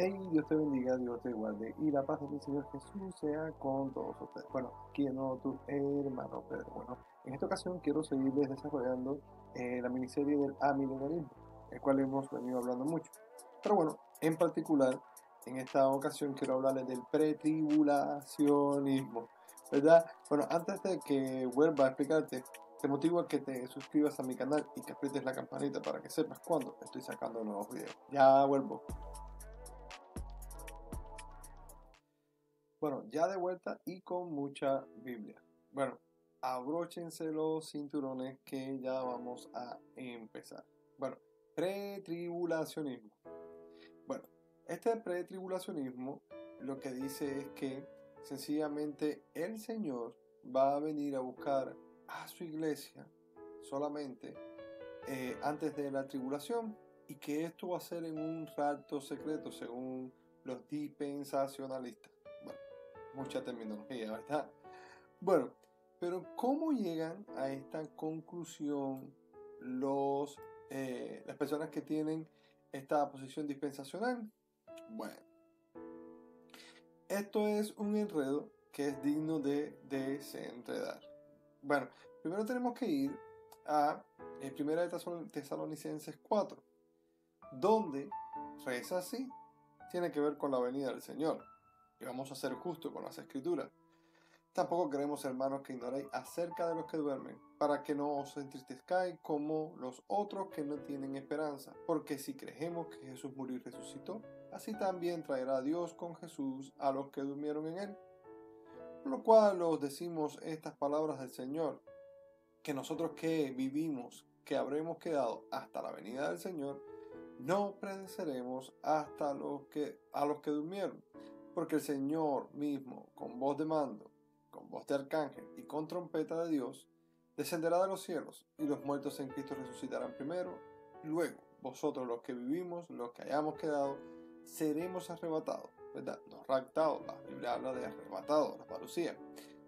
Hey, Dios te bendiga, Dios te guarde y la paz de mi Señor Jesús sea con todos ustedes. Bueno, aquí de nuevo tu hermano Pedro. Bueno, en esta ocasión quiero seguirles desarrollando la miniserie del amilenarismo, el cual hemos venido hablando mucho. Pero bueno, en particular, en esta ocasión quiero hablarles del pretribulacionismo, ¿verdad? Bueno, antes de que vuelva a explicarte, te motivo a que te suscribas a mi canal y que aprietes la campanita para que sepas cuando estoy sacando nuevos videos. Ya vuelvo. Bueno, ya de vuelta y con mucha Biblia. Bueno, abróchense los cinturones que ya vamos a empezar. Bueno, pretribulacionismo. Bueno, este pretribulacionismo lo que dice es que sencillamente el Señor va a venir a buscar a su iglesia solamente antes de la tribulación y que esto va a ser en un rapto secreto según los dispensacionalistas. Bueno, mucha terminología, ¿verdad? Bueno, pero ¿cómo llegan a esta conclusión las personas que tienen esta posición dispensacional? Bueno, esto es un enredo que es digno de desenredar. Bueno, primero tenemos que ir a 1 de Tesalonicenses 4, donde reza así, tiene que ver con la venida del Señor. Y vamos a ser justos con las escrituras. Tampoco queremos, hermanos, que ignoréis acerca de los que duermen, para que no os entristezcáis como los otros que no tienen esperanza. Porque si creemos que Jesús murió y resucitó, así también traerá Dios con Jesús a los que durmieron en él. Por lo cual os decimos estas palabras del Señor, que nosotros que vivimos, que habremos quedado hasta la venida del Señor, no pereceremos hasta a los que durmieron, porque el Señor mismo, con voz de mando, con voz de arcángel y con trompeta de Dios, descenderá de los cielos, y los muertos en Cristo resucitarán primero. Luego, vosotros los que vivimos, los que hayamos quedado, seremos arrebatados, ¿verdad? No raptados, la Biblia habla de arrebatados, la parucía,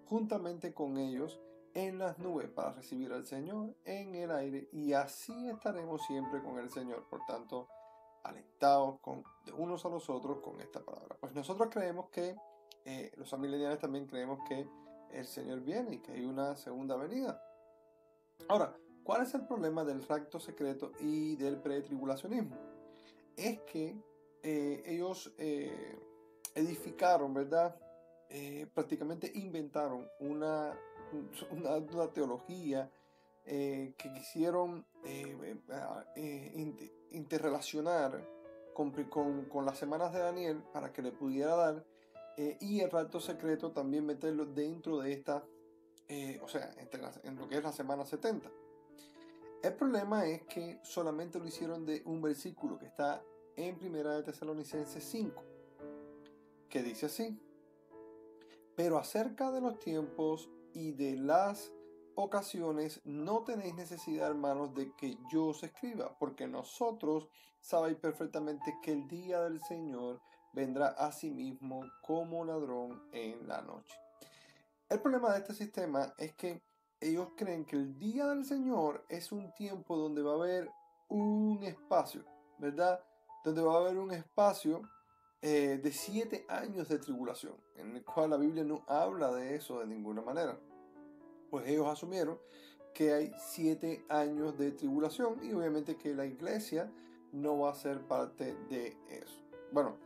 juntamente con ellos en las nubes para recibir al Señor en el aire, y así estaremos siempre con el Señor. Por tanto, alentados de unos a los otros con esta palabra. Pues nosotros creemos que, los amileniales también creemos que el Señor viene y que hay una segunda venida. Ahora, ¿cuál es el problema del rapto secreto y del pretribulacionismo? Es que ellos edificaron, ¿verdad? Prácticamente inventaron una teología que quisieron interrelacionar con las semanas de Daniel para que le pudiera dar, y el rapto secreto también meterlo dentro de esta, o sea, en lo que es la semana 70. El problema es que solamente lo hicieron de un versículo que está en 1 de Tesalonicenses 5, que dice así: pero acerca de los tiempos y de las ocasiones no tenéis necesidad, hermanos, de que yo os escriba, porque nosotros sabéis perfectamente que el día del Señor vendrá a sí mismo como ladrón en la noche. El problema de este sistema es que ellos creen que el día del Señor es un tiempo donde va a haber un espacio, ¿verdad? Donde va a haber un espacio de 7 años de tribulación, en el cual la Biblia no habla de eso de ninguna manera. Pues ellos asumieron que hay 7 años de tribulación y obviamente que la iglesia no va a ser parte de eso. Bueno,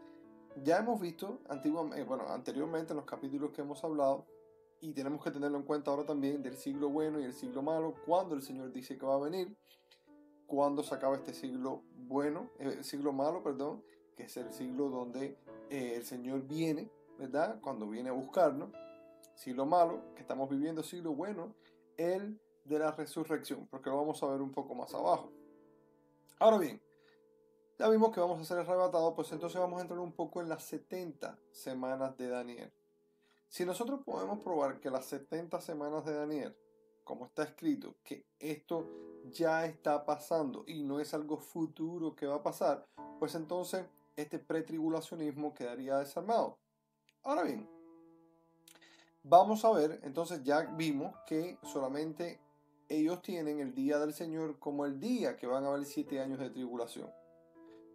ya hemos visto anteriormente en los capítulos que hemos hablado, y tenemos que tenerlo en cuenta ahora también, del siglo bueno y el siglo malo, cuando el Señor dice que va a venir, cuando se acaba este siglo bueno, el siglo malo, perdón, que es el siglo donde el Señor viene, ¿verdad? Cuando viene a buscarnos. Siglo malo, que estamos viviendo; siglo bueno, el de la resurrección, porque lo vamos a ver un poco más abajo. Ahora bien, ya vimos que vamos a ser arrebatados, pues entonces vamos a entrar un poco en las 70 semanas de Daniel. Si nosotros podemos probar que las 70 semanas de Daniel, como está escrito, que esto ya está pasando y no es algo futuro que va a pasar, pues entonces este pretribulacionismo quedaría desarmado. Ahora bien, vamos a ver, entonces ya vimos que solamente ellos tienen el día del Señor como el día que van a haber 7 años de tribulación.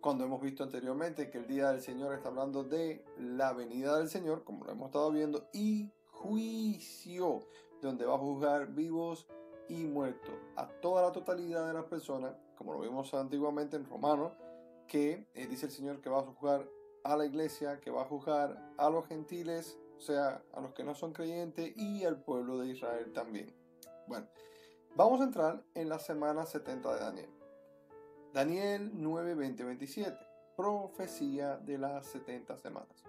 cuando hemos visto anteriormente que el día del Señor está hablando de la venida del Señor, como lo hemos estado viendo, y juicio, donde va a juzgar vivos y muertos a toda la totalidad de las personas, como lo vimos antiguamente en Romanos, que dice el Señor que va a juzgar a la iglesia, que va a juzgar a los gentiles, o sea, a los que no son creyentes, y al pueblo de Israel también. Bueno, vamos a entrar en la semana 70 de Daniel. Daniel 9, 20, 27. Profecía de las 70 semanas.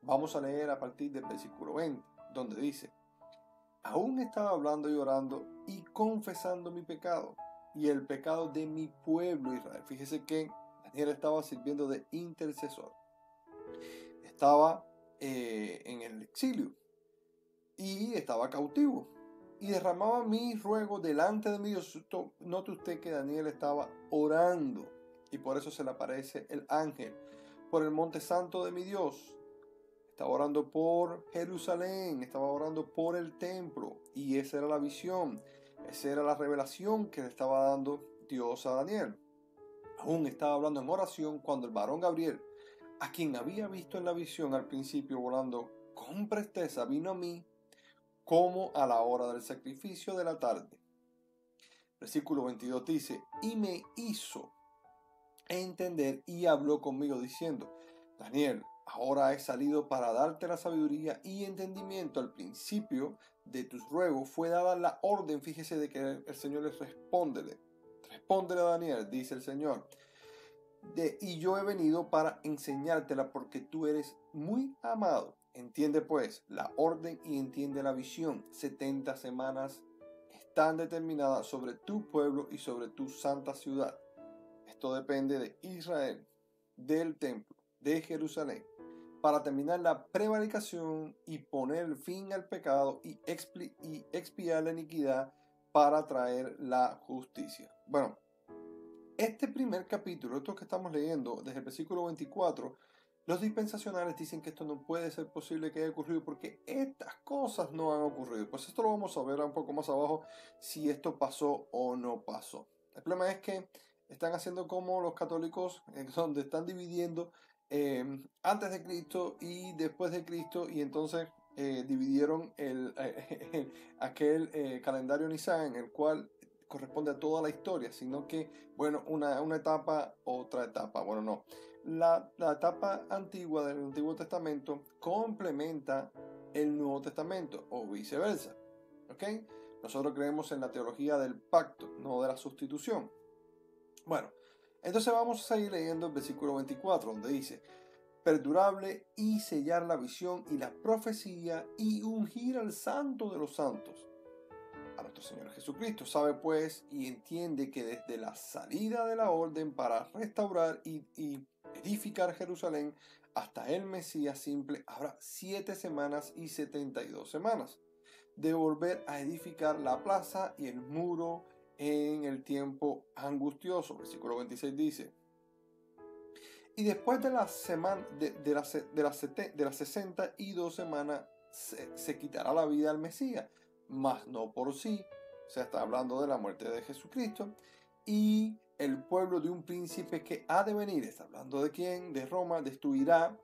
Vamos a leer a partir del versículo 20, donde dice: aún estaba hablando y orando y confesando mi pecado y el pecado de mi pueblo Israel. Fíjese que Daniel estaba sirviendo de intercesor. Estaba en el exilio y estaba cautivo. Y derramaba mis ruegos delante de mi Dios. Note usted que Daniel estaba orando. Y por eso se le aparece el ángel. Por el monte santo de mi Dios. Estaba orando por Jerusalén. Estaba orando por el templo. Y esa era la visión. Esa era la revelación que le estaba dando Dios a Daniel. Aún estaba hablando en oración cuando el varón Gabriel, a quien había visto en la visión al principio volando con presteza, vino a mí como a la hora del sacrificio de la tarde. Versículo 22 dice: y me hizo entender y habló conmigo diciendo: Daniel, ahora he salido para darte la sabiduría y entendimiento. Al principio de tus ruegos fue dada la orden. Fíjese de que el Señor les respóndele a Daniel, dice el Señor. Y yo he venido para enseñártela porque tú eres muy amado. Entiende pues la orden y entiende la visión. 70 semanas están determinadas sobre tu pueblo y sobre tu santa ciudad. Esto depende de Israel, del templo, de Jerusalén, para terminar la prevaricación y poner fin al pecado y expiar la iniquidad para traer la justicia. Bueno, este primer capítulo, esto que estamos leyendo, desde el versículo 24, los dispensacionales dicen que esto no puede ser posible que haya ocurrido porque estas cosas no han ocurrido. Pues esto lo vamos a ver un poco más abajo, si esto pasó o no pasó. El problema es que están haciendo como los católicos, donde están dividiendo antes de Cristo y después de Cristo, y entonces dividieron aquel calendario Nisan, en el cual corresponde a toda la historia, sino que, bueno, una etapa, otra etapa. Bueno, no. La etapa antigua del Antiguo Testamento complementa el Nuevo Testamento, o viceversa. ¿Ok? Nosotros creemos en la teología del pacto, no de la sustitución. Bueno, entonces vamos a seguir leyendo el versículo 24, donde dice: perdurable y sellar la visión y la profecía y ungir al santo de los santos, a nuestro Señor Jesucristo. Sabe pues y entiende que desde la salida de la orden para restaurar y edificar Jerusalén hasta el Mesías simple habrá 7 semanas y 72 semanas de volver a edificar la plaza y el muro en el tiempo angustioso. Versículo 26 dice: y después de las 62 semanas se quitará la vida al Mesías, mas no por sí. O sea, está hablando de la muerte de Jesucristo. Y el pueblo de un príncipe que ha de venir, está hablando de quién, de Roma, destruirá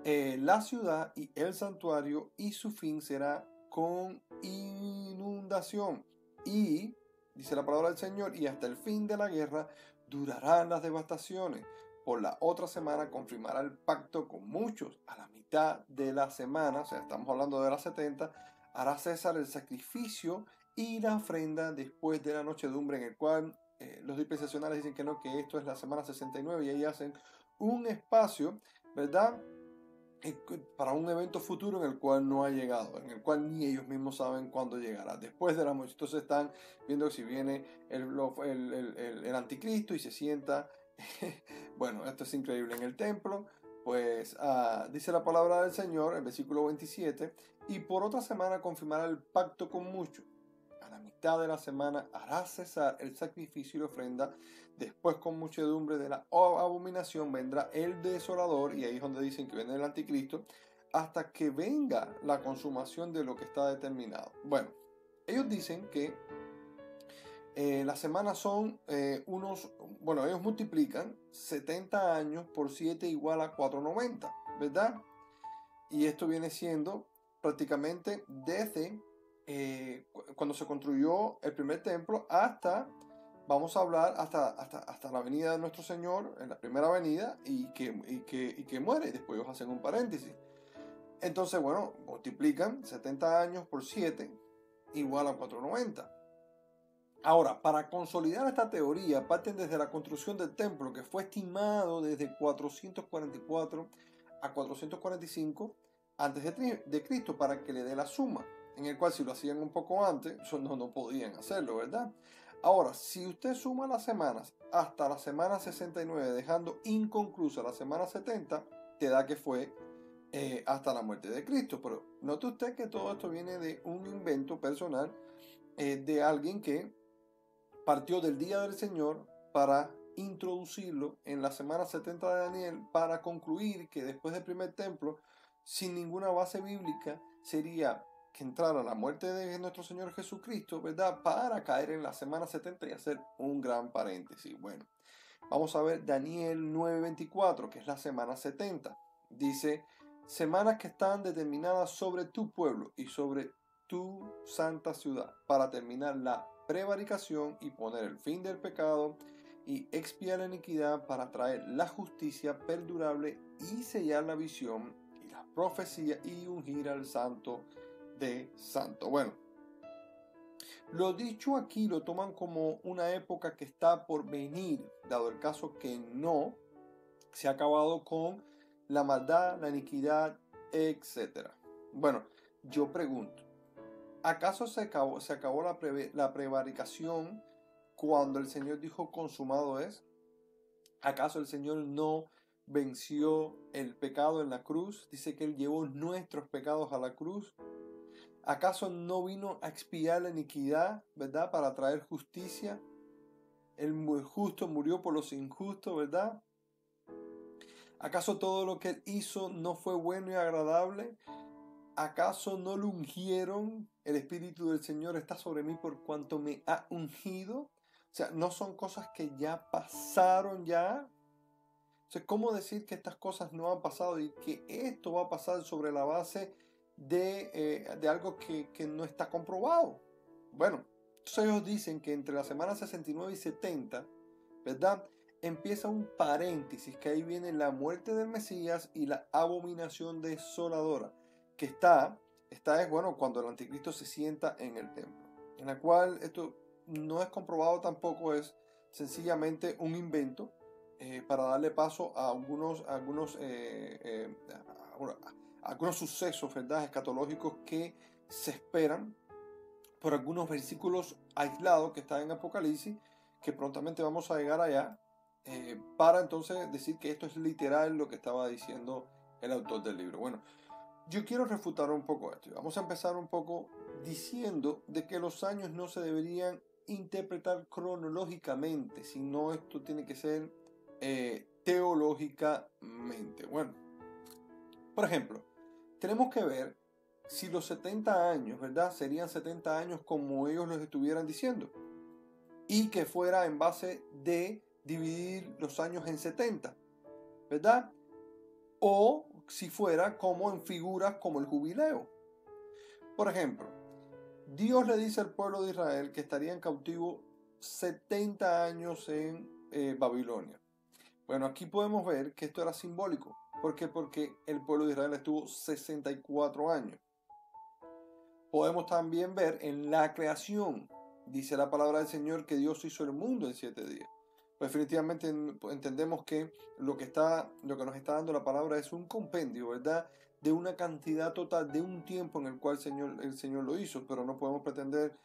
la ciudad y el santuario, y su fin será con inundación. Y, dice la palabra del Señor, y hasta el fin de la guerra durarán las devastaciones. Por la otra semana confirmará el pacto con muchos. A la mitad de la semana, o sea, estamos hablando de las 70, hará cesar el sacrificio y la ofrenda después de la nochedumbre, en el cual los dispensacionales dicen que no, que esto es la semana 69, y ahí hacen un espacio, ¿verdad?, para un evento futuro en el cual no ha llegado, en el cual ni ellos mismos saben cuándo llegará. Después de la muerte, entonces están viendo si viene el anticristo y se sienta. Bueno, esto es increíble. En el templo, pues dice la palabra del Señor, el versículo 27, y por otra semana confirmará el pacto con muchos. A la mitad de la semana hará cesar el sacrificio y la ofrenda. Después, con muchedumbre de la abominación, vendrá el desolador, y ahí es donde dicen que viene el anticristo, hasta que venga la consumación de lo que está determinado. Bueno, ellos dicen que Las semanas son bueno, ellos multiplican 70 años por 7 igual a 490, ¿verdad? Y esto viene siendo prácticamente desde cuando se construyó el primer templo hasta, vamos a hablar, hasta la venida de nuestro Señor, en la primera venida, y que muere. Y después ellos hacen un paréntesis. Entonces, bueno, multiplican 70 años por 7 igual a 490. Ahora, para consolidar esta teoría, parten desde la construcción del templo, que fue estimado desde 444 a 445 antes de Cristo, para que le dé la suma, en el cual si lo hacían un poco antes, no podían hacerlo, ¿verdad? Ahora, si usted suma las semanas hasta la semana 69, dejando inconclusa la semana 70, te da que fue hasta la muerte de Cristo. Pero note usted que todo esto viene de un invento personal de alguien que partió del día del Señor para introducirlo en la semana 70 de Daniel, para concluir que después del primer templo, sin ninguna base bíblica, sería que entrara la muerte de nuestro Señor Jesucristo, ¿verdad? Para caer en la semana 70 y hacer un gran paréntesis. Bueno, vamos a ver Daniel 9:24, que es la semana 70. Dice, semanas que están determinadas sobre tu pueblo y sobre tu santa ciudad, para terminar la prevaricación y poner el fin del pecado y expiar la iniquidad, para traer la justicia perdurable y sellar la visión y la profecía y ungir al santo de santo. Bueno, lo dicho aquí lo toman como una época que está por venir, dado el caso que no se ha acabado con la maldad, la iniquidad, etc. Bueno, yo pregunto, ¿acaso se acabó la prevaricación cuando el Señor dijo consumado es? ¿Acaso el Señor no venció el pecado en la cruz? Dice que Él llevó nuestros pecados a la cruz. ¿Acaso no vino a expiar la iniquidad, verdad? Para traer justicia. El justo murió por los injustos, ¿verdad? ¿Acaso todo lo que Él hizo no fue bueno y agradable? ¿Acaso no lo ungieron? El Espíritu del Señor está sobre mí por cuanto me ha ungido. O sea, no son cosas que ya pasaron ya. O sea, ¿cómo decir que estas cosas no han pasado y que esto va a pasar sobre la base de algo que no está comprobado? Bueno, entonces ellos dicen que entre las semanas 69 y 70, ¿verdad? Empieza un paréntesis, que ahí viene la muerte del Mesías y la abominación desoladora, que es bueno cuando el anticristo se sienta en el templo, en la cual esto no es comprobado tampoco, es sencillamente un invento para darle paso a algunos sucesos, ¿verdad? Escatológicos que se esperan por algunos versículos aislados que están en Apocalipsis, que prontamente vamos a llegar allá, para entonces decir que esto es literal lo que estaba diciendo el autor del libro. Bueno, yo quiero refutar un poco esto. Vamos a empezar un poco diciendo de que los años no se deberían interpretar cronológicamente, sino esto tiene que ser teológicamente. Bueno, por ejemplo, tenemos que ver si los 70 años, ¿verdad? Serían 70 años como ellos los estuvieran diciendo, y que fuera en base de dividir los años en 70, ¿verdad? O si fuera como en figuras como el jubileo. Por ejemplo, Dios le dice al pueblo de Israel que estarían cautivos 70 años en Babilonia. Bueno, aquí podemos ver que esto era simbólico. ¿Por qué? Porque el pueblo de Israel estuvo 64 años. Podemos también ver en la creación, dice la palabra del Señor, que Dios hizo el mundo en 7 días. Pues definitivamente entendemos que lo que nos está dando la palabra es un compendio, ¿verdad? De una cantidad total, de un tiempo en el cual el Señor lo hizo, pero no podemos pretender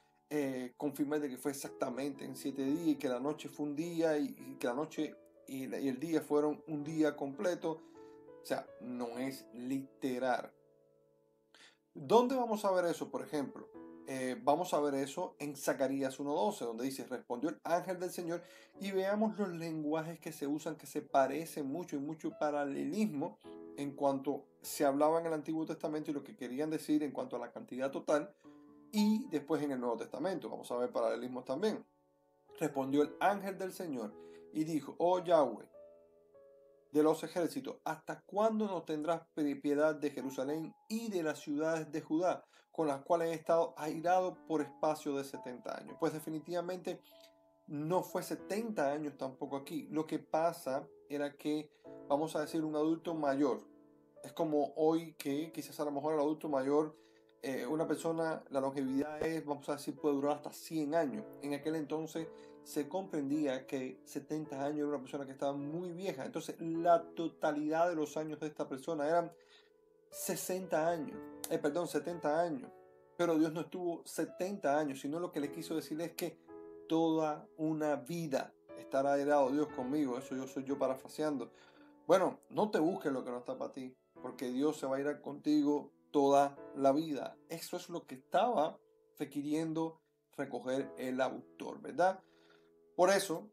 confirmar de que fue exactamente en 7 días y que la noche fue un día y que la noche y el día fueron un día completo. O sea, no es literal. ¿Dónde vamos a ver eso, por ejemplo? Vamos a ver eso en Zacarías 1:12, donde dice, respondió el ángel del Señor, y veamos los lenguajes que se usan, que se parecen mucho y mucho paralelismo en cuanto se hablaba en el Antiguo Testamento y lo que querían decir en cuanto a la cantidad total, y después en el Nuevo Testamento. Vamos a ver paralelismos también. Respondió el ángel del Señor y dijo: oh Yahweh de los ejércitos, ¿hasta cuándo no tendrás piedad de Jerusalén y de las ciudades de Judá, con las cuales he estado airado por espacio de 70 años? Pues definitivamente no fue 70 años tampoco aquí. Lo que pasa era que, vamos a decir, un adulto mayor, es como hoy que quizás a lo mejor el adulto mayor, una persona, la longevidad es, vamos a decir, puede durar hasta 100 años. En aquel entonces se comprendía que 70 años era una persona que estaba muy vieja. Entonces la totalidad de los años de esta persona eran 60 años, perdón, 70 años. Pero Dios no estuvo 70 años, sino lo que le quiso decir es que toda una vida estará heredado Dios conmigo. Eso yo soy yo parafraseando. Bueno, no te busques lo que no está para ti, porque Dios se va a ir contigo toda la vida. Eso es lo que estaba requiriendo recoger el autor, ¿verdad? Por eso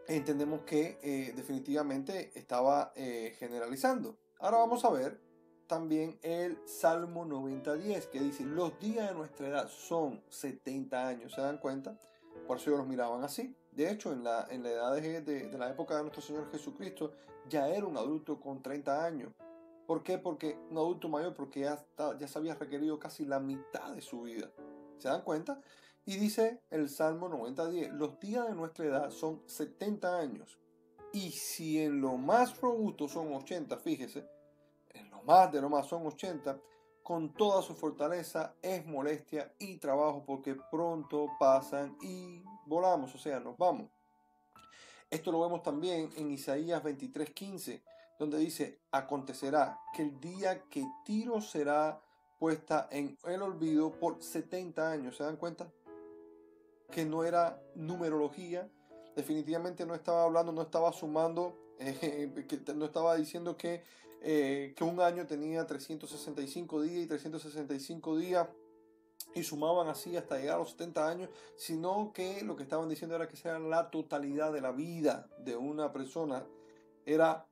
entendemos que definitivamente estaba generalizando. Ahora vamos a ver también el Salmo 90:10, que dice: los días de nuestra edad son 70 años, ¿se dan cuenta? Por eso ellos los miraban así. De hecho, en la edad de la época de nuestro Señor Jesucristo, ya era un adulto con 30 años. ¿Por qué? Porque un adulto mayor, porque ya se había requerido casi la mitad de su vida. ¿Se dan cuenta? Y dice el Salmo 90:10, los días de nuestra edad son 70 años. Y si en lo más robusto son 80, fíjese, en lo más de lo más son 80, con toda su fortaleza es molestia y trabajo, porque pronto pasan y volamos, o sea, nos vamos. Esto lo vemos también en Isaías 23:15, donde dice: acontecerá que el día que Tiro será puesta en el olvido por 70 años. ¿Se dan cuenta? Que no era numerología, definitivamente no estaba hablando, no estaba sumando, no estaba diciendo que un año tenía 365 días y 365 días y sumaban así hasta llegar a los 70 años, sino que lo que estaban diciendo era que esa era la totalidad de la vida de una persona, era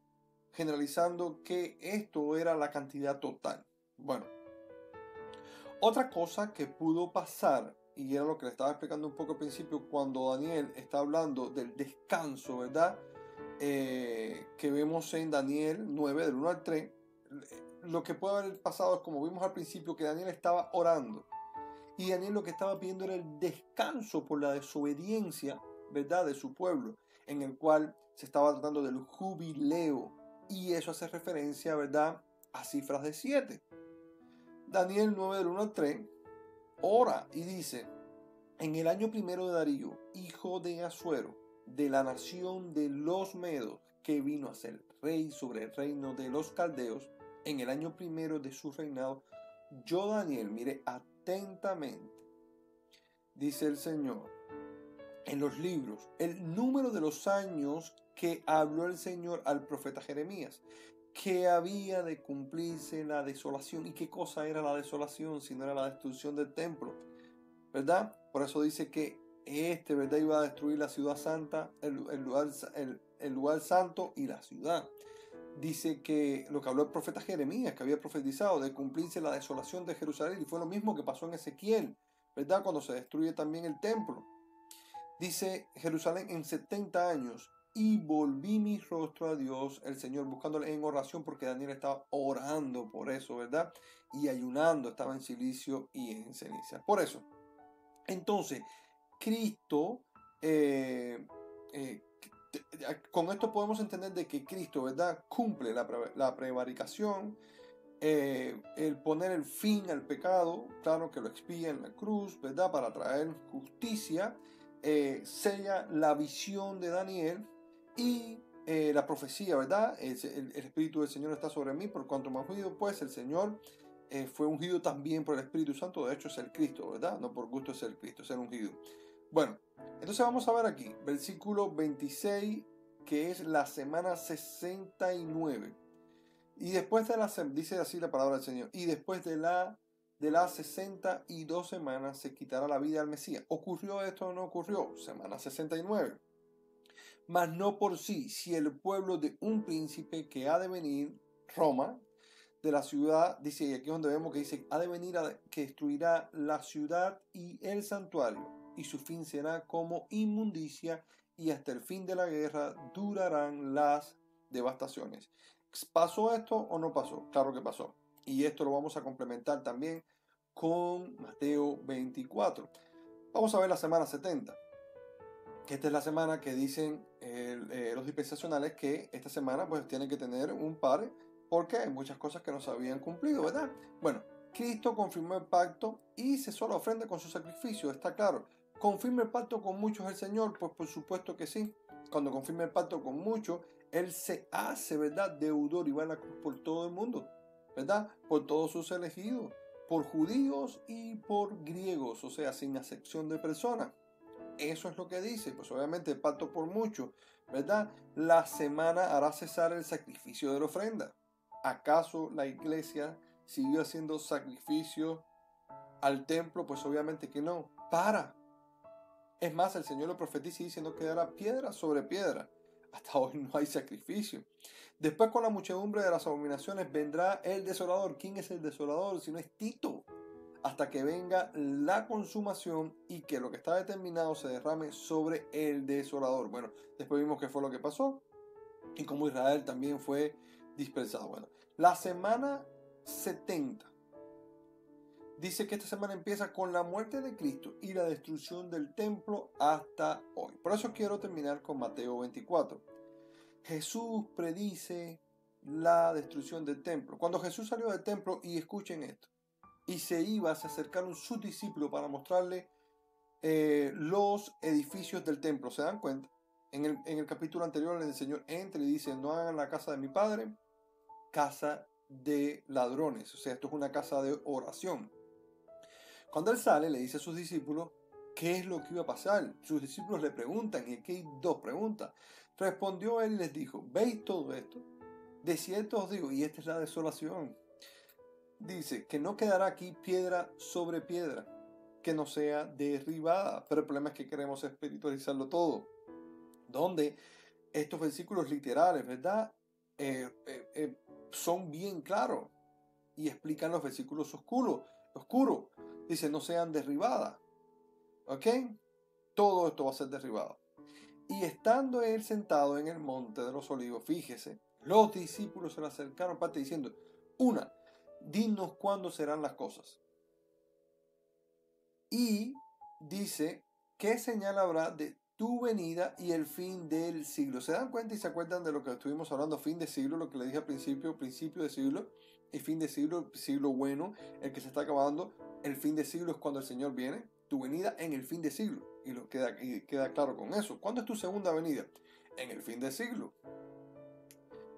generalizando que esto era la cantidad total. Bueno, otra cosa que pudo pasar, y era lo que le estaba explicando un poco al principio, cuando Daniel está hablando del descanso, ¿verdad? Que vemos en Daniel 9, del 1 al 3, lo que puede haber pasado es, como vimos al principio, que Daniel estaba orando. Y Daniel lo que estaba pidiendo era el descanso por la desobediencia, ¿verdad?, de su pueblo, en el cual se estaba tratando del jubileo. Y eso hace referencia, ¿verdad?, a cifras de 7. Daniel 9, del 1 al 3, ora y dice: en el año primero de Darío, hijo de Asuero, de la nación de los Medos, que vino a ser rey sobre el reino de los caldeos, en el año primero de su reinado, yo, Daniel, miré atentamente, dice el Señor, en los libros, el número de los años que habló el Señor al profeta Jeremías, que había de cumplirse la desolación. ¿Y qué cosa era la desolación si no era la destrucción del templo? ¿Verdad? Por eso dice que ¿verdad?, iba a destruir la ciudad santa, el lugar santo y la ciudad. Dice que lo que habló el profeta Jeremías, que había profetizado de cumplirse la desolación de Jerusalén, y fue lo mismo que pasó en Ezequiel, ¿verdad?, cuando se destruye también el templo. Dice Jerusalén en 70 años, y volví mi rostro a Dios, el Señor, buscándole en oración, porque Daniel estaba orando por eso, ¿verdad? Y ayunando, estaba en silicio y en ceniza. Por eso, entonces, Cristo, con esto podemos entender de que Cristo, ¿verdad?, cumple la prevaricación, el poner el fin al pecado, claro que lo expía en la cruz, ¿verdad?, para traer justicia, sella la visión de Daniel y la profecía, ¿verdad? El Espíritu del Señor está sobre mí, por cuanto me ha ungido, pues el Señor fue ungido también por el Espíritu Santo. De hecho es el Cristo, ¿verdad? No por gusto es el Cristo, es el ungido. Bueno, entonces vamos a ver aquí, versículo 26, que es la semana 69. Y después dice así la palabra del Señor, y después de las 62 semanas se quitará la vida al Mesías. ¿Ocurrió esto o no ocurrió? Semana 69. Mas no por sí, si el pueblo de un príncipe que ha de venir, Roma, de la ciudad, dice, y aquí es donde vemos que dice, ha de venir que destruirá la ciudad y el santuario. y su fin será como inmundicia, y hasta el fin de la guerra durarán las devastaciones. ¿Pasó esto o no pasó? Claro que pasó. Y esto lo vamos a complementar también con Mateo 24. Vamos a ver la semana 70. Esta es la semana que dicen los dispensacionales que esta semana pues tienen que tener un par porque hay muchas cosas que no se habían cumplido, ¿verdad? Bueno, Cristo confirmó el pacto y cesó la ofrenda con su sacrificio, está claro. ¿Confirma el pacto con muchos el Señor? Pues por supuesto que sí. Cuando confirma el pacto con muchos, Él se hace, ¿verdad?, deudor y va a la cruz por todo el mundo, ¿verdad? Por todos sus elegidos, por judíos y por griegos, o sea, sin acepción de personas. Eso es lo que dice, pues obviamente el pacto por mucho, ¿verdad? La semana hará cesar el sacrificio de la ofrenda. ¿Acaso la iglesia siguió haciendo sacrificios al templo? Pues obviamente que no. Es más, el Señor lo profetiza y dice no quedará piedra sobre piedra. Hasta hoy no hay sacrificio. Después con la muchedumbre de las abominaciones vendrá el desolador. ¿Quién es el desolador? Si no es Tito. Hasta que venga la consumación y que lo que está determinado se derrame sobre el desolador. Bueno, después vimos qué fue lo que pasó y cómo Israel también fue dispersado. Bueno, la semana 70 dice que esta semana empieza con la muerte de Cristo y la destrucción del templo hasta hoy. Por eso quiero terminar con Mateo 24. Jesús predice la destrucción del templo. Cuando Jesús salió del templo, y escuchen esto, y se acercaron sus discípulos para mostrarle los edificios del templo. ¿Se dan cuenta? En el capítulo anterior el Señor entra y dice, no hagan la casa de mi padre casa de ladrones. O sea, esto es una casa de oración. Cuando Él sale, le dice a sus discípulos qué es lo que iba a pasar. Sus discípulos le preguntan, y aquí hay dos preguntas. Respondió Él y les dijo, ¿veis todo esto? De cierto os digo, y esta es la desolación. Dice que no quedará aquí piedra sobre piedra que no sea derribada. Pero el problema es que queremos espiritualizarlo todo. Donde estos versículos literales, ¿verdad? Son bien claros y explican los versículos oscuros. Dice, no sean derribadas. ¿Ok? Todo esto va a ser derribado. Y estando él sentado en el monte de los olivos, fíjese, los discípulos se le acercaron parte diciendo, dinos cuándo serán las cosas. Y dice, ¿qué señal habrá de tu venida y el fin del siglo? ¿Se dan cuenta y se acuerdan de lo que estuvimos hablando? Fin de siglo, lo que le dije al principio de siglo, y fin de siglo, siglo bueno, el que se está acabando. El fin de siglo es cuando el Señor viene, tu venida en el fin de siglo. Y queda claro con eso. ¿Cuándo es tu segunda venida? En el fin de siglo.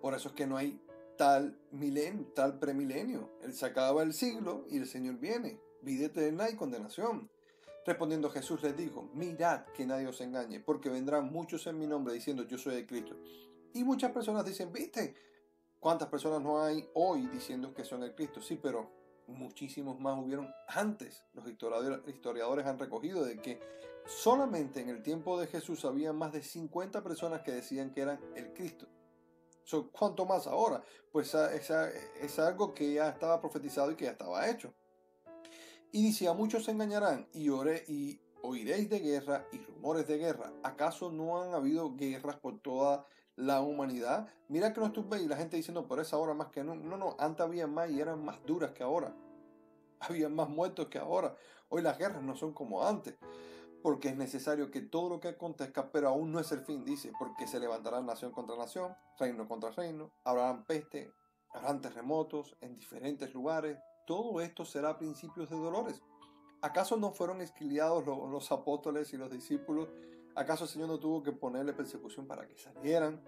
Por eso es que no hay tal milenio, tal premilenio. Él se acaba el siglo y el Señor viene. Vida eterna y condenación. Respondiendo Jesús les dijo, mirad que nadie os engañe, porque vendrán muchos en mi nombre diciendo yo soy el Cristo. Y muchas personas dicen, ¿viste? ¿Cuántas personas no hay hoy diciendo que son el Cristo? Sí, pero muchísimos más hubieron antes. Los historiadores han recogido de que solamente en el tiempo de Jesús había más de 50 personas que decían que eran el Cristo. ¿Cuánto más ahora? Pues es algo que ya estaba profetizado y que ya estaba hecho. Y dice, a muchos se engañarán y oiréis de guerra y rumores de guerra. ¿Acaso no han habido guerras por toda la humanidad? Mira que no estuve y la gente dice, no, pero es ahora más que no. No, antes había más y eran más duras que ahora. Había más muertos que ahora. Hoy las guerras no son como antes. Porque es necesario que todo lo que acontezca, pero aún no es el fin, dice, porque se levantará nación contra nación, reino contra reino, habrán peste, habrán terremotos en diferentes lugares, todo esto será principios de dolores. ¿Acaso no fueron exiliados los apóstoles y los discípulos? ¿Acaso el Señor no tuvo que ponerle persecución para que salieran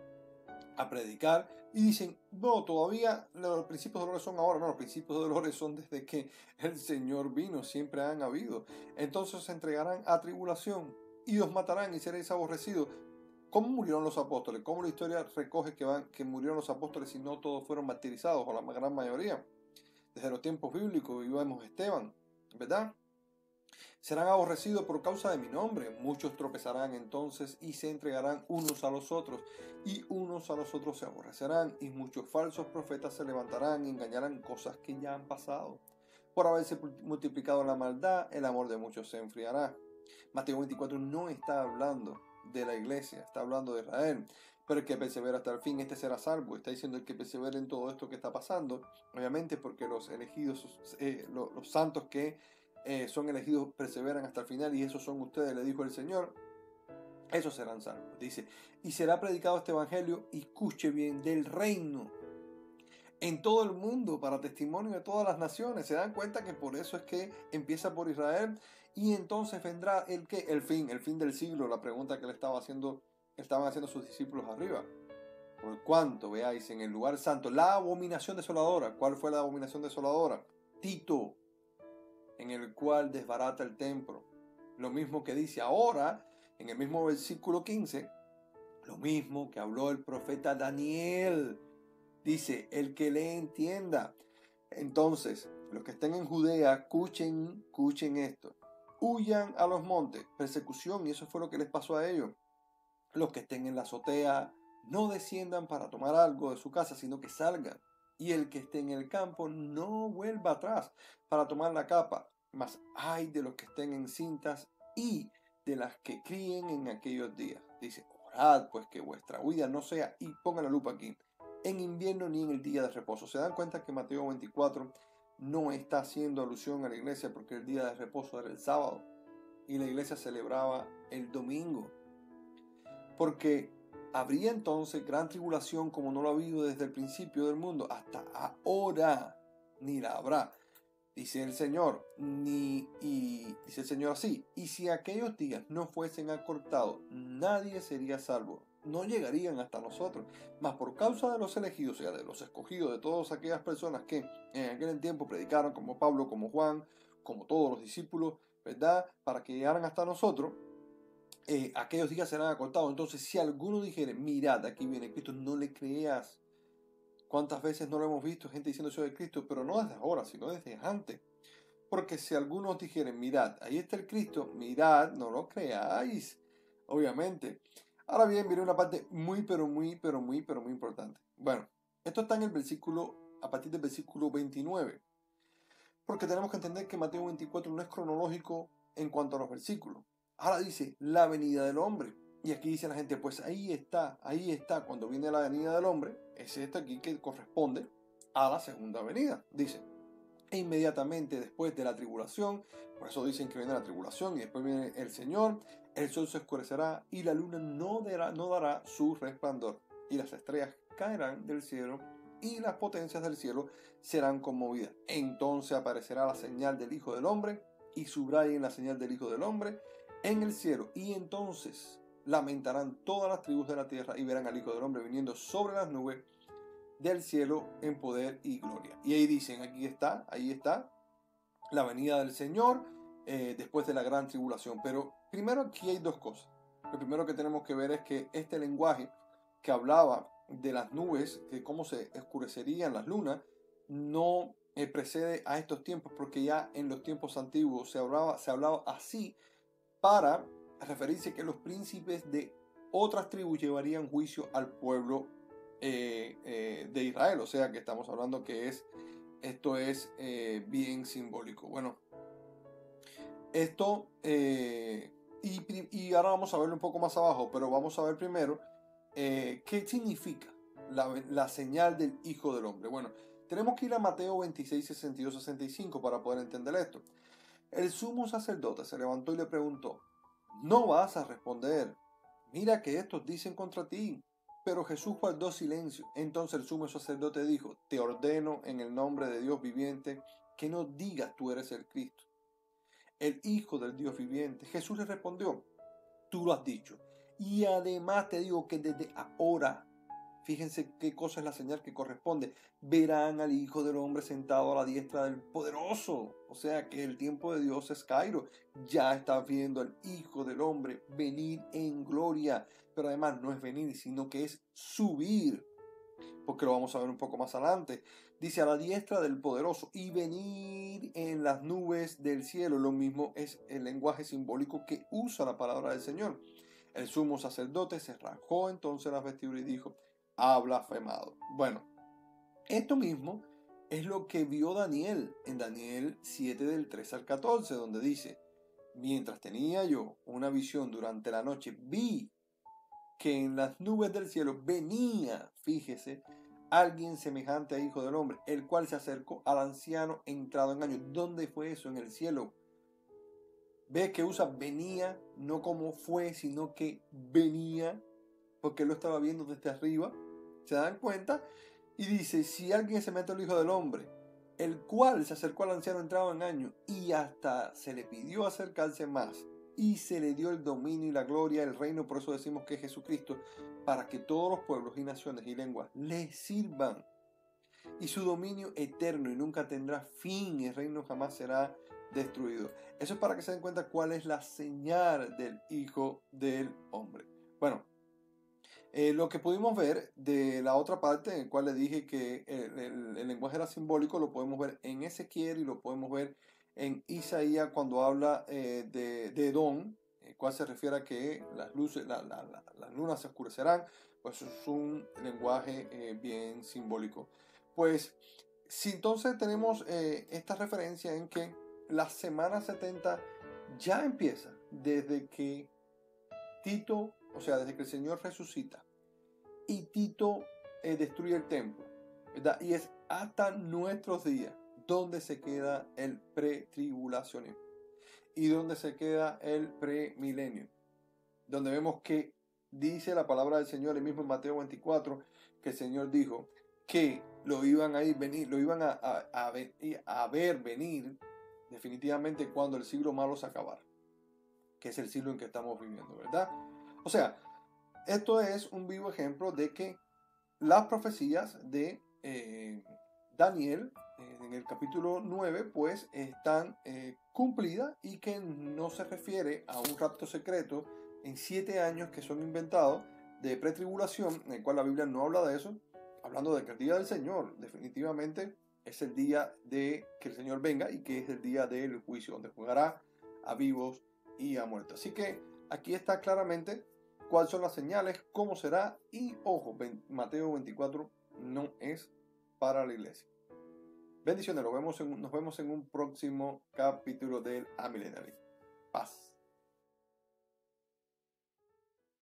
a predicar? Y dicen, no, todavía los principios de dolores son ahora. No, los principios de dolores son desde que el Señor vino, siempre han habido. Entonces se entregarán a tribulación y os matarán y seréis aborrecidos. ¿Cómo murieron los apóstoles? ¿Cómo la historia recoge que murieron los apóstoles si no todos fueron martirizados, o la gran mayoría? Desde los tiempos bíblicos vivimos Esteban, ¿verdad? Serán aborrecidos por causa de mi nombre. Muchos tropezarán entonces y se entregarán unos a los otros, y unos a los otros se aborrecerán, y muchos falsos profetas se levantarán y engañarán cosas que ya han pasado. Por haberse multiplicado la maldad, el amor de muchos se enfriará. Mateo 24 no está hablando de la iglesia, está hablando de Israel. Pero el que persevera hasta el fin, este será salvo. Está diciendo el que persevera en todo esto que está pasando. Obviamente porque los elegidos, los santos que son elegidos perseveran hasta el final, y esos son ustedes, le dijo el Señor. Esos serán salvos. Dice, y será predicado este evangelio, y escuche bien, del reino en todo el mundo para testimonio de todas las naciones. Se dan cuenta que por eso es que empieza por Israel, y entonces vendrá el fin del siglo. La pregunta que estaban haciendo sus discípulos arriba. Por cuanto veáis en el lugar santo la abominación desoladora. ¿Cuál fue la abominación desoladora? Tito, en el cual desbarata el templo. Lo mismo que dice ahora, en el mismo versículo 15, lo mismo que habló el profeta Daniel. Dice, el que le entienda. Entonces, los que estén en Judea, escuchen esto. Huyan a los montes, persecución, y eso fue lo que les pasó a ellos. Los que estén en la azotea, no desciendan para tomar algo de su casa, sino que salgan. Y el que esté en el campo, no vuelva atrás para tomar la capa. Mas ay de los que estén en cintas y de las que críen en aquellos días. Dice, orad pues que vuestra huida no sea, y pongan la lupa aquí, en invierno ni en el día de reposo. Se dan cuenta que Mateo 24 no está haciendo alusión a la iglesia, porque el día de reposo era el sábado y la iglesia celebraba el domingo. Porque habría entonces gran tribulación como no lo ha habido desde el principio del mundo hasta ahora, ni la habrá. Dice el Señor, dice el Señor así, y si aquellos días no fuesen acortados, nadie sería salvo, no llegarían hasta nosotros, mas por causa de los elegidos, o sea, de los escogidos, de todas aquellas personas que en aquel tiempo predicaron, como Pablo, como Juan, como todos los discípulos, ¿verdad? Para que llegaran hasta nosotros, aquellos días serán acortados. Entonces, si alguno dijere, mirad, aquí viene Cristo, no le creas. ¿Cuántas veces no lo hemos visto? Gente diciendo eso de Cristo, pero no desde ahora, sino desde antes. Porque si algunos dijeren, mirad, ahí está el Cristo, mirad, no lo creáis, obviamente. Ahora bien, viene una parte muy importante. Bueno, esto está en el versículo, a partir del versículo 29. Porque tenemos que entender que Mateo 24 no es cronológico en cuanto a los versículos. Ahora dice, la venida del hombre. Y aquí dice la gente, pues ahí está, cuando viene la venida del hombre, es esta aquí que corresponde a la segunda venida. Dice, e inmediatamente después de la tribulación, por eso dicen que viene la tribulación y después viene el Señor, el sol se oscurecerá y la luna no dará su resplandor, y las estrellas caerán del cielo y las potencias del cielo serán conmovidas. Entonces aparecerá la señal del Hijo del Hombre, y subrayen la señal del Hijo del Hombre en el cielo, y entonces lamentarán todas las tribus de la tierra y verán al Hijo del Hombre viniendo sobre las nubes del cielo en poder y gloria. Y ahí dicen, ahí está la venida del Señor después de la gran tribulación. Pero primero aquí hay dos cosas. Lo primero que tenemos que ver es que este lenguaje que hablaba de las nubes, de cómo se oscurecerían las lunas, no precede a estos tiempos, porque ya en los tiempos antiguos se hablaba así para referirse que los príncipes de otras tribus llevarían juicio al pueblo de Israel. O sea que estamos hablando que esto es bien simbólico. Bueno, esto y ahora vamos a verlo un poco más abajo, pero vamos a ver primero qué significa la señal del Hijo del Hombre. Bueno, tenemos que ir a Mateo 26, 62, 65 para poder entender esto. El sumo sacerdote se levantó y le preguntó, ¿no vas a responder? Mira que estos dicen contra ti. Pero Jesús guardó silencio. Entonces el sumo sacerdote dijo, te ordeno en el nombre de Dios viviente que no digas tú eres el Cristo, el Hijo del Dios viviente. Jesús le respondió, tú lo has dicho. Y además te digo que desde ahora, fíjense qué cosa es la señal que corresponde, verán al Hijo del Hombre sentado a la diestra del Poderoso. O sea que el tiempo de Dios es Cairo. Ya estás viendo al Hijo del Hombre venir en gloria. Pero además no es venir, sino que es subir. Porque lo vamos a ver un poco más adelante. Dice a la diestra del Poderoso y venir en las nubes del cielo. Lo mismo es el lenguaje simbólico que usa la palabra del Señor. El sumo sacerdote se rasgó entonces las vestiduras y dijo, ha blasfemado. Bueno, esto mismo es lo que vio Daniel en Daniel 7 del 3 al 14, donde dice, mientras tenía yo una visión durante la noche, vi que en las nubes del cielo venía, fíjese, alguien semejante a Hijo del Hombre, el cual se acercó al anciano entrado en años. ¿Dónde fue eso? En el cielo. ¿Ves que usa venía, no como fue, sino que venía? Porque él lo estaba viendo desde arriba. ¿Se dan cuenta? Y dice, si alguien se mete al Hijo del Hombre, el cual se acercó al anciano entrado en años y hasta se le pidió acercarse más y se le dio el dominio y la gloria, el reino, por eso decimos que es Jesucristo, para que todos los pueblos y naciones y lenguas le sirvan. Y su dominio eterno y nunca tendrá fin, el reino jamás será destruido. Eso es para que se den cuenta cuál es la señal del Hijo del Hombre. Bueno, lo que pudimos ver de la otra parte, en la cual le dije que el lenguaje era simbólico, lo podemos ver en Ezequiel y lo podemos ver en Isaías cuando habla de Edom, el cual se refiere a que las luces, las lunas se oscurecerán, pues es un lenguaje bien simbólico. Pues si entonces tenemos esta referencia en que la semana 70 ya empieza desde que Tito, o sea, desde que el Señor resucita y Tito destruye el templo, ¿verdad? Y es hasta nuestros días donde se queda el pretribulacionismo y donde se queda el premilenio, donde vemos que dice la palabra del Señor, el mismo en Mateo 24, que el Señor dijo que lo iban a ir venir, lo iban a ver venir definitivamente cuando el siglo malo se acabara, que es el siglo en que estamos viviendo, ¿verdad? O sea, esto es un vivo ejemplo de que las profecías de Daniel en el capítulo 9 pues están cumplidas y que no se refiere a un rapto secreto en 7 años que son inventados de pretribulación, en el cual la Biblia no habla de eso, hablando de que el día del Señor definitivamente es el día de que el Señor venga y que es el día del juicio, donde juzgará a vivos y a muertos. Así que aquí está claramente cuáles son las señales, cómo será y ojo, Mateo 24 no es para la iglesia. Bendiciones, nos vemos en un próximo capítulo del Amillennialismo. Paz.